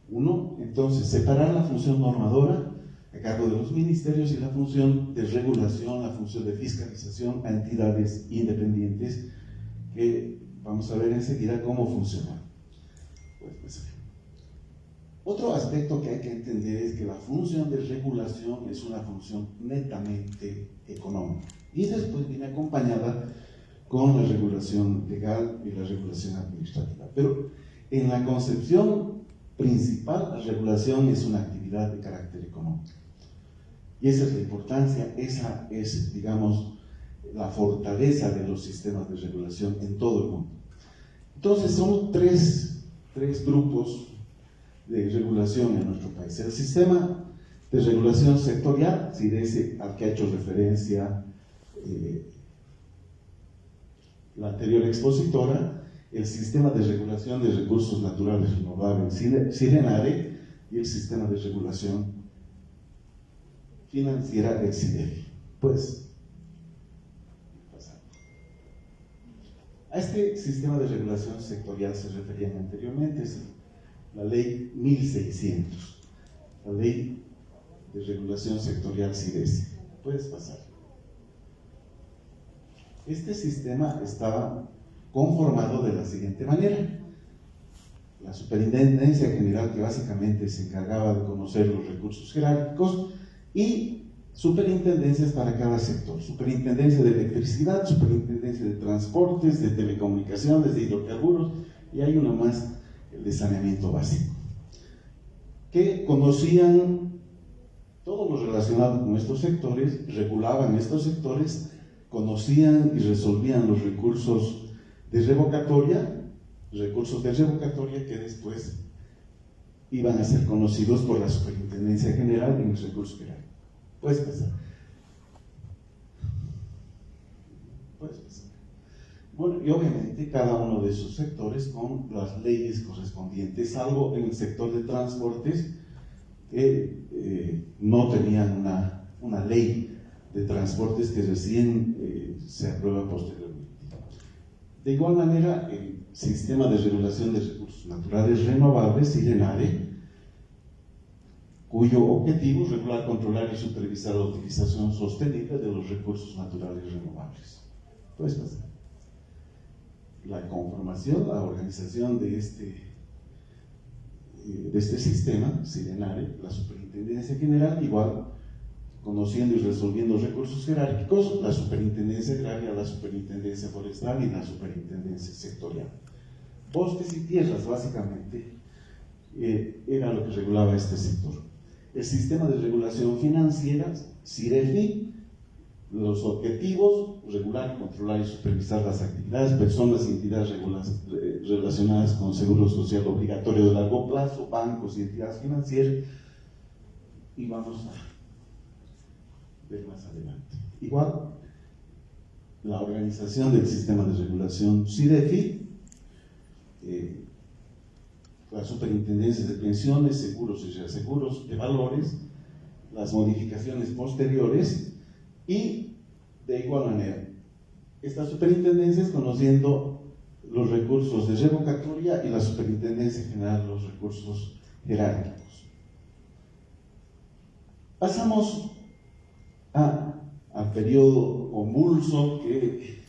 [SPEAKER 3] Uno, entonces, separar la función normadora a cargo de los ministerios y la función de regulación, la función de fiscalización a entidades independientes, que vamos a ver enseguida cómo funcionan. Pues, otro aspecto que hay que entender es que la función de regulación es una función netamente económica y después viene acompañada con la regulación legal y la regulación administrativa. Pero en la concepción principal, la regulación es una actividad de carácter económico. Y esa es la importancia, esa es, digamos, la fortaleza de los sistemas de regulación en todo el mundo. Entonces, son tres grupos de regulación en nuestro país. El sistema de regulación sectorial, ese al que ha hecho referencia la anterior expositora, el sistema de regulación de recursos naturales renovables, SIRENARE, y el sistema de regulación financiera, el SIDEFI. Pues, a este sistema de regulación sectorial se referían anteriormente, es la ley 1600, la ley de regulación sectorial SIDESI. Puedes pasar. Este sistema estaba conformado de la siguiente manera: la Superintendencia General, que básicamente se encargaba de conocer los recursos jerárquicos, y superintendencias para cada sector: superintendencia de electricidad, superintendencia de transportes, de telecomunicaciones, de hidrocarburos, y hay una más, el de saneamiento básico, que conocían todo lo relacionado con estos sectores, regulaban estos sectores, conocían y resolvían los recursos de revocatoria que después iban a ser conocidos por la Superintendencia General en el recurso jerárquico. Puedes pasar. Bueno, y obviamente cada uno de esos sectores con las leyes correspondientes, salvo en el sector de transportes, que no tenían una ley de transportes que recién se aprueba posteriormente. De igual manera, el sistema de regulación de recursos naturales renovables, SIRENARE, cuyo objetivo es regular, controlar y supervisar la utilización sostenible de los recursos naturales renovables. Puedes pasar. La conformación, la organización de este sistema, SIRENARE, la Superintendencia General, igual, conociendo y resolviendo recursos jerárquicos, la Superintendencia Agraria, la Superintendencia Forestal y la Superintendencia Sectorial. Bosques y tierras, básicamente, era lo que regulaba este sector. El sistema de regulación financiera, SIREFI, los objetivos: regular, controlar y supervisar las actividades, personas y entidades relacionadas con seguro social obligatorio de largo plazo, bancos y entidades financieras, y vamos a ver más adelante. Igual, la organización del sistema de regulación SIDEFI, las superintendencias de pensiones, seguros y reaseguros de valores, las modificaciones posteriores, y de igual manera, estas superintendencias conociendo los recursos de revocatoria y la Superintendencia General los recursos jerárquicos. Pasamos al periodo convulso que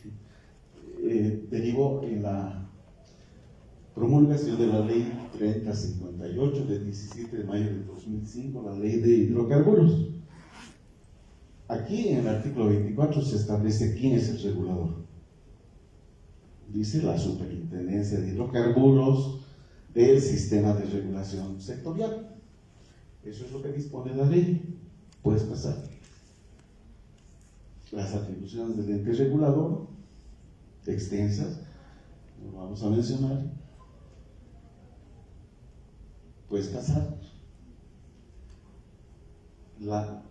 [SPEAKER 3] derivó en la promulgación de la Ley 3058 del 17 de mayo de 2005, la Ley de Hidrocarburos. Aquí en el artículo 24 se establece quién es el regulador. Dice la Superintendencia de Hidrocarburos del sistema de regulación sectorial. Eso es lo que dispone la ley. Puedes pasar. Las atribuciones del ente regulador, extensas, no lo vamos a mencionar. Puedes pasar. La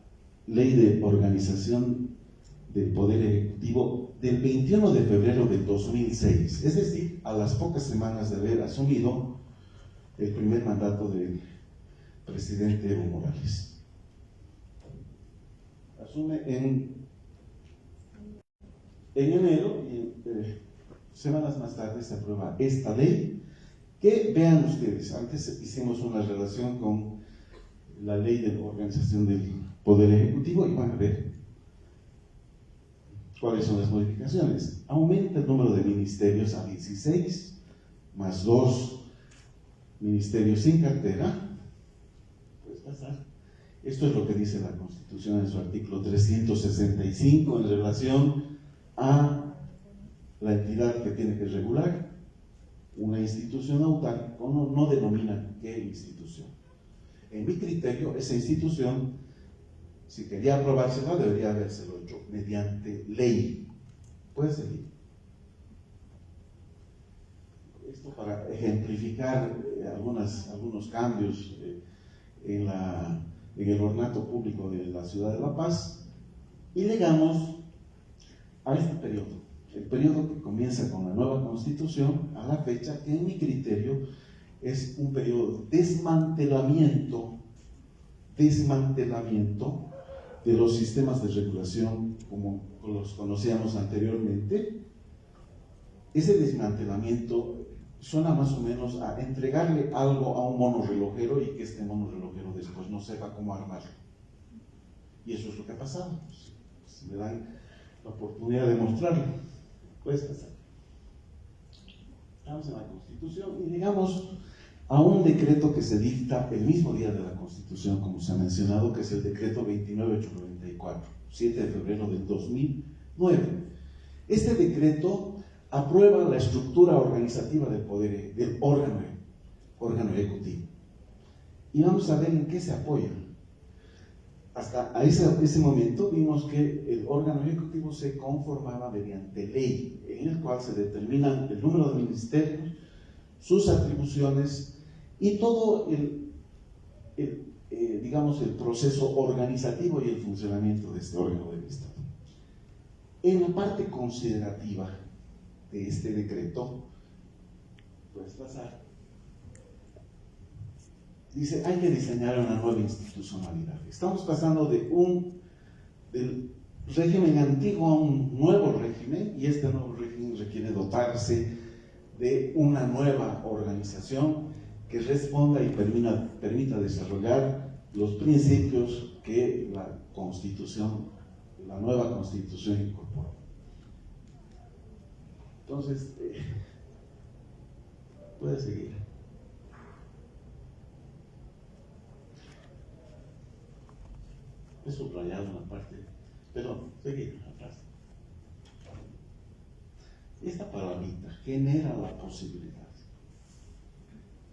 [SPEAKER 3] Ley de Organización del Poder Ejecutivo del 21 de febrero de 2006, es decir, a las pocas semanas de haber asumido el primer mandato del presidente Evo Morales. Asume en enero y semanas más tarde se aprueba esta ley, Que vean ustedes, antes hicimos una relación con la ley de organización del Poder Ejecutivo y van a ver cuáles son las modificaciones. Aumenta el número de ministerios a 16, más 2 ministerios sin cartera. Puedes pasar. Esto es lo que dice la Constitución en su artículo 365 en relación a la entidad que tiene que regular. Una institución autónoma no denomina qué institución. En mi criterio, esa institución, si quería aprobársela, debería habérselo hecho mediante ley. Puede seguir. Esto para ejemplificar algunos cambios en el ornato público de la ciudad de La Paz. Y llegamos a este periodo. El periodo que comienza con la nueva Constitución a la fecha, que en mi criterio es un periodo de desmantelamiento de los sistemas de regulación como los conocíamos anteriormente. Ese desmantelamiento suena más o menos a entregarle algo a un mono relojero y que este mono relojero después no sepa cómo armarlo. Y eso es lo que ha pasado. Si me dan la oportunidad de mostrarlo. Puedes pasar. Estamos en la Constitución y llegamos a un decreto que se dicta el mismo día de la Constitución, como se ha mencionado, que es el decreto 29894, 7 de febrero del 2009. Este decreto aprueba la estructura organizativa del poder, del órgano ejecutivo. Y vamos a ver en qué se apoya. Hasta a ese momento vimos que el órgano ejecutivo se conformaba mediante ley, en el cual se determinan el número de ministerios, sus atribuciones y todo digamos, el proceso organizativo y el funcionamiento de este órgano del Estado. En la parte considerativa de este decreto, puedes pasar. Dice, hay que diseñar una nueva institucionalidad. Estamos pasando del régimen antiguo a un nuevo régimen, y este nuevo régimen requiere dotarse de una nueva organización que responda y permita desarrollar los principios que la nueva Constitución incorpora. Entonces, puede seguir. He subrayado una parte, perdón, seguir atrás. Esta palabrita genera la posibilidad,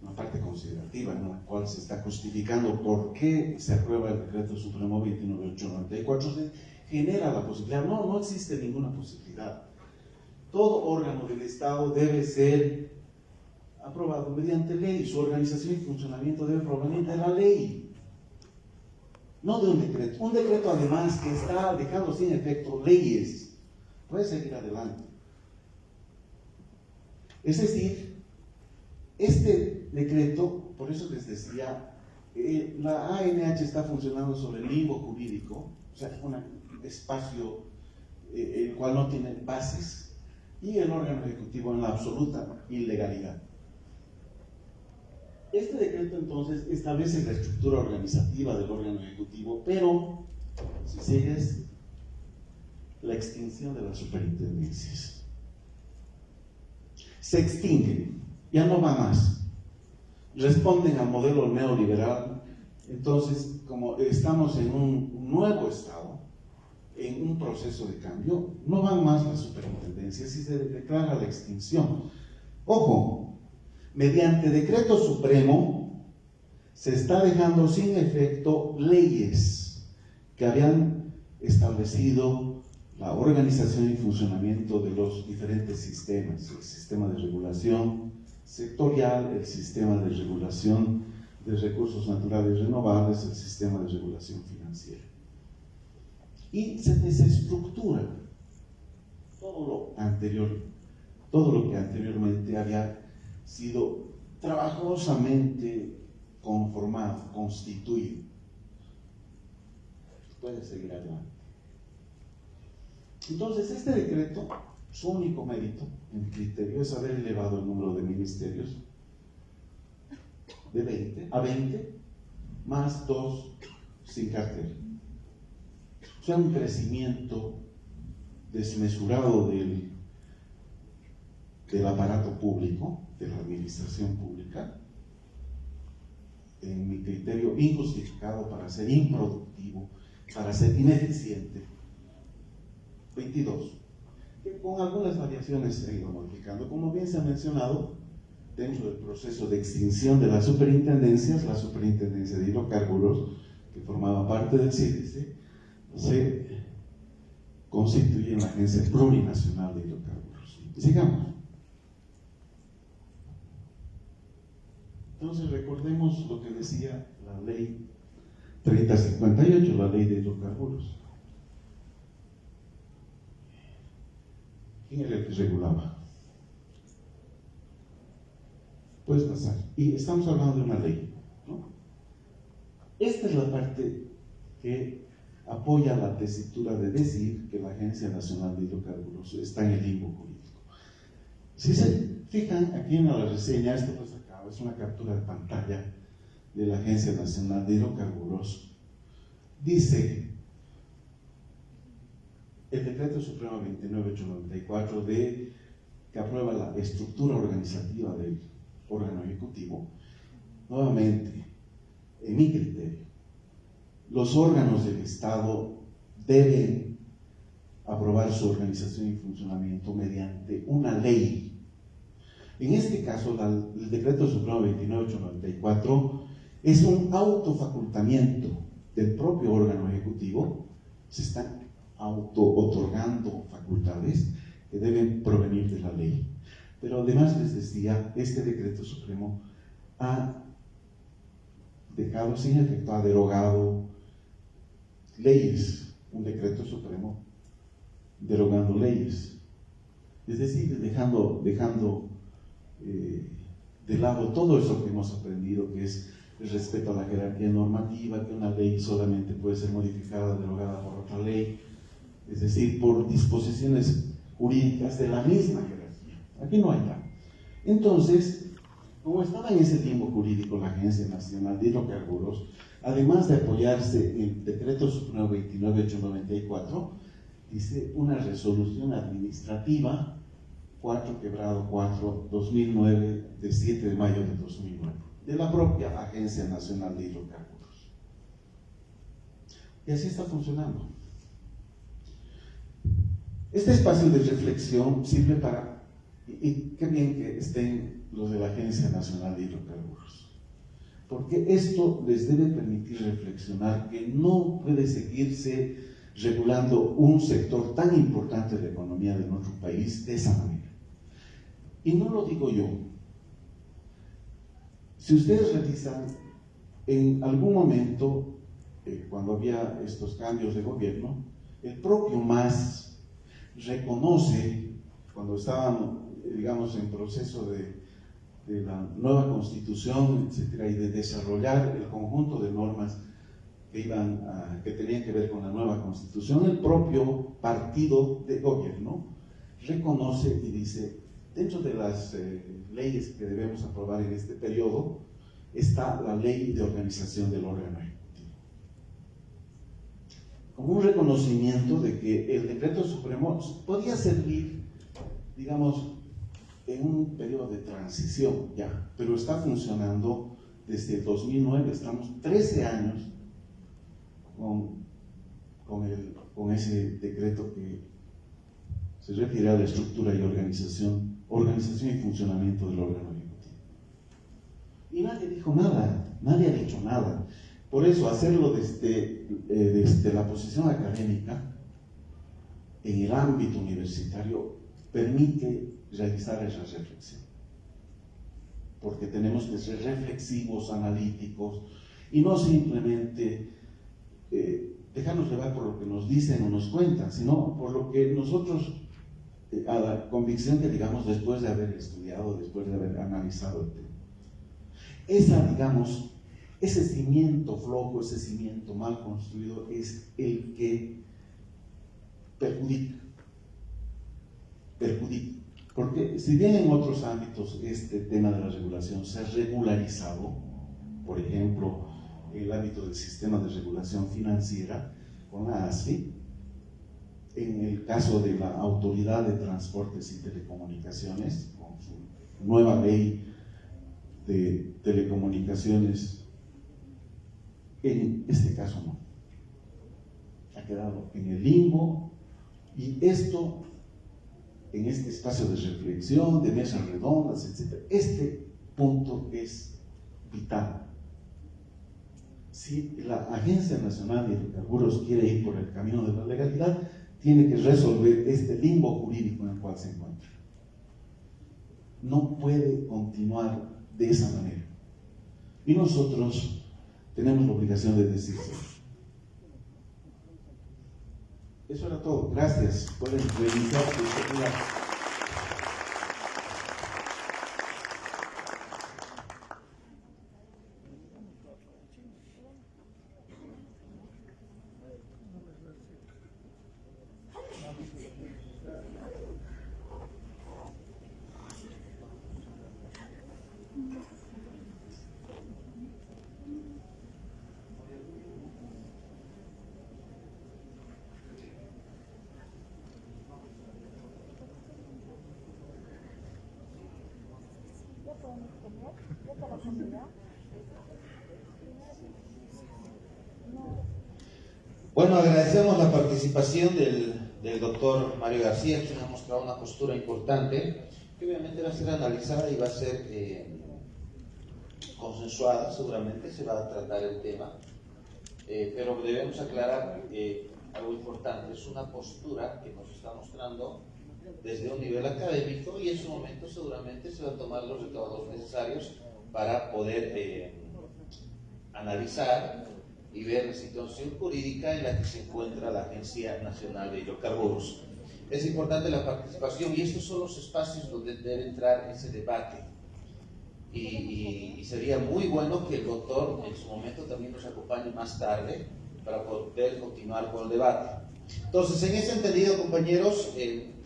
[SPEAKER 3] una parte considerativa en la cual se está justificando por qué se aprueba el decreto supremo 29894, se genera la posibilidad. No existe ninguna posibilidad. Todo órgano del Estado debe ser aprobado mediante ley, su organización y funcionamiento debe provenir de la ley. No de un decreto. Un decreto, además, que está dejando sin efecto leyes. Puede seguir adelante. Es decir, este decreto, por eso les decía, la ANH está funcionando sobre el limbo jurídico, o sea, un espacio el cual no tiene bases, y el órgano ejecutivo en la absoluta ilegalidad. Este decreto entonces establece la estructura organizativa del órgano ejecutivo, pero, si sigues, la extinción de las superintendencias. Se extinguen, ya no va más. Responden al modelo neoliberal. Entonces, como estamos en un nuevo estado, en un proceso de cambio, no van más las superintendencias y se declara la extinción. Ojo, mediante decreto supremo se está dejando sin efecto leyes que habían establecido la organización y funcionamiento de los diferentes sistemas, el sistema de regulación sectorial, el sistema de regulación de recursos naturales renovables, el sistema de regulación financiera. Y se desestructura todo lo que anteriormente había sido trabajosamente conformado, constituido. Puede seguir adelante. Entonces, este decreto, su único mérito, en mi criterio, es haber elevado el número de ministerios de 20 a 20, más 2 sin cartera. O sea, un crecimiento desmesurado del aparato público, de la administración pública, en mi criterio injustificado para ser improductivo, para ser ineficiente. 22, que con algunas variaciones se ha ido modificando. Como bien se ha mencionado, dentro del proceso de extinción de las superintendencias, la superintendencia de hidrocarburos, que formaba parte del CIDESE, se constituye en la Agencia Plurinacional de Hidrocarburos. Sigamos. Entonces recordemos lo que decía la ley 3058, la ley de hidrocarburos. ¿Quién era el que regulaba? Puedes pasar. Y estamos hablando de una ley, ¿no? Esta es la parte que apoya la tesitura de decir que la Agencia Nacional de Hidrocarburos está en el limbo jurídico. Si se fijan aquí en la reseña, esto pues acá es una captura de pantalla de la Agencia Nacional de Hidrocarburos. Dice el Decreto Supremo 29894 que aprueba la estructura organizativa del órgano ejecutivo. Nuevamente, en mi criterio, los órganos del Estado deben aprobar su organización y funcionamiento mediante una ley. En este caso, el Decreto Supremo 29894 es un autofacultamiento del propio órgano ejecutivo. Se están auto-otorgando facultades que deben provenir de la ley. Pero además les decía, este Decreto Supremo ha dejado sin efecto, ha derogado leyes, un Decreto Supremo derogando leyes, es decir, dejando de lado todo eso que hemos aprendido, que es el respeto a la jerarquía normativa, que una ley solamente puede ser modificada, derogada por otra ley, es decir, por disposiciones jurídicas de la misma jerarquía. Aquí no hay tal. Entonces, como estaba en ese limbo jurídico la Agencia Nacional de Hidrocarburos, además de apoyarse en el Decreto Supremo 29894, dice una resolución administrativa 4/4/2009 de 7 de mayo de 2009 de la propia Agencia Nacional de Hidrocarburos. Y así está funcionando. Este espacio de reflexión sirve para, y qué bien que estén los de la Agencia Nacional de Hidrocarburos, porque esto les debe permitir reflexionar que no puede seguirse regulando un sector tan importante de la economía de nuestro país de esa manera. Y no lo digo yo. Si ustedes revisan, en algún momento, cuando había estos cambios de gobierno, el propio MAS reconoce, cuando estaban, digamos, en proceso de la nueva constitución, etcétera, y de desarrollar el conjunto de normas que tenían que ver con la nueva constitución, el propio partido de gobierno reconoce y dice, dentro de las leyes que debemos aprobar en este periodo está la ley de organización del órgano ejecutivo, como un reconocimiento de que el Decreto Supremo podía servir, digamos, en un periodo de transición ya, pero está funcionando desde el 2009, estamos 13 años con ese decreto que se refiere a la estructura y organización y funcionamiento del órgano ejecutivo. Y nadie dijo nada, nadie ha dicho nada. Por eso, hacerlo desde la posición académica, en el ámbito universitario, permite realizar esa reflexión. Porque tenemos que ser reflexivos, analíticos, y no simplemente dejarnos llevar por lo que nos dicen o nos cuentan, sino por lo que nosotros, a la convicción que digamos después de haber estudiado, después de haber analizado el tema. Ese cimiento flojo, ese cimiento mal construido es el que perjudica. Porque si bien en otros ámbitos este tema de la regulación se ha regularizado, por ejemplo, en el ámbito del sistema de regulación financiera con la ASFI, en el caso de la Autoridad de Transportes y Telecomunicaciones, con su nueva ley de telecomunicaciones, en este caso no. Ha quedado en el limbo, y esto, en este espacio de reflexión, de mesas redondas, etc., este punto es vital. Si la Agencia Nacional de Hidrocarburos quiere ir por el camino de la legalidad, tiene que resolver este limbo jurídico en el cual se encuentra. No puede continuar de esa manera. Y nosotros tenemos la obligación de decirlo. Eso era todo. Gracias. Pueden reiniciar su celular.
[SPEAKER 2] Bueno, agradecemos la participación del doctor Mario García, quien ha mostrado una postura importante, que obviamente va a ser analizada y va a ser consensuada, seguramente se va a tratar el tema, pero debemos aclarar algo importante: es una postura que nos está mostrando desde un nivel académico, y en su momento seguramente se van a tomar los recaudos necesarios para poder analizar y ver la situación jurídica en la que se encuentra la Agencia Nacional de Hidrocarburos. Es importante la participación, y estos son los espacios donde debe entrar ese debate. Y sería muy bueno que el doctor en su momento también nos acompañe más tarde para poder continuar con el debate. Entonces, en ese entendido, compañeros,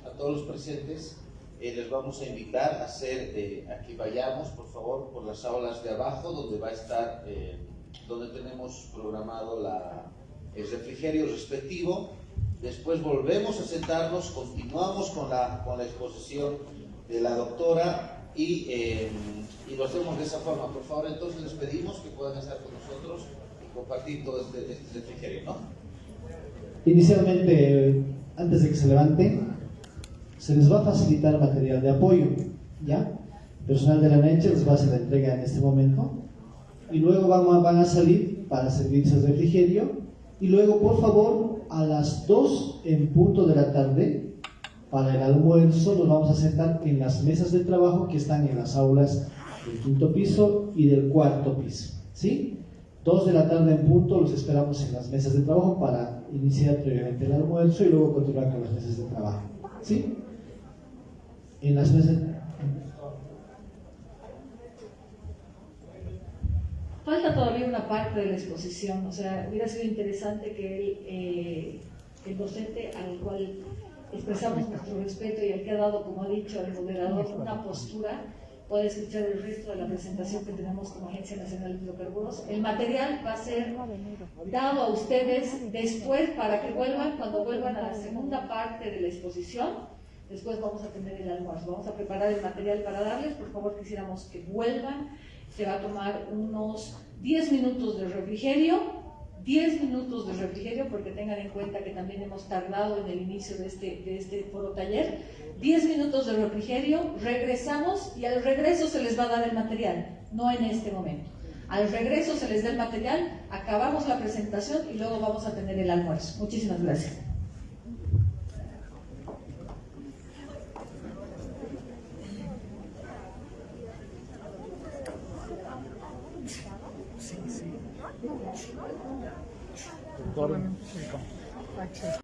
[SPEAKER 2] a todos los presentes, les vamos a invitar a que vayamos, por favor, por las aulas de abajo, donde va a estar, donde tenemos programado el refrigerio respectivo. Después volvemos a sentarnos, continuamos con la exposición de la doctora, y lo hacemos de esa forma. Por favor, entonces les pedimos que puedan estar con nosotros y compartir todo este refrigerio, ¿no?
[SPEAKER 4] Inicialmente, antes de que se levanten, se les va a facilitar material de apoyo, ¿ya? El personal de la NECHE les va a hacer la entrega en este momento, y luego van a salir para servirse el refrigerio, y luego, por favor, a las 2 en punto de la tarde, para el almuerzo, nos vamos a sentar en las mesas de trabajo que están en las aulas del 5º piso y del 4º piso, ¿sí? 2 de la tarde en punto los esperamos en las mesas de trabajo para iniciar previamente el almuerzo y luego continuar con las mesas de trabajo, ¿sí? En las mesas...
[SPEAKER 1] Falta todavía una parte de la exposición, o sea, hubiera sido interesante que el docente al cual expresamos nuestro respeto y al que ha dado, como ha dicho el moderador, una postura, puede escuchar el resto de la presentación que tenemos como Agencia Nacional de Hidrocarburos. El material va a ser dado a ustedes después para que vuelvan, cuando vuelvan a la segunda parte de la exposición. Después vamos a tener el almuerzo, vamos a preparar el material para darles. Por favor, quisiéramos que vuelvan. Se va a tomar unos 10 minutos de refrigerio, 10 minutos de refrigerio, porque tengan en cuenta que también hemos tardado en el inicio de este foro taller. 10 minutos de refrigerio, regresamos y al regreso se les va a dar el material, no en este momento. Al regreso se les da el material, acabamos la presentación y luego vamos a tener el almuerzo. Muchísimas gracias.
[SPEAKER 5] Sí.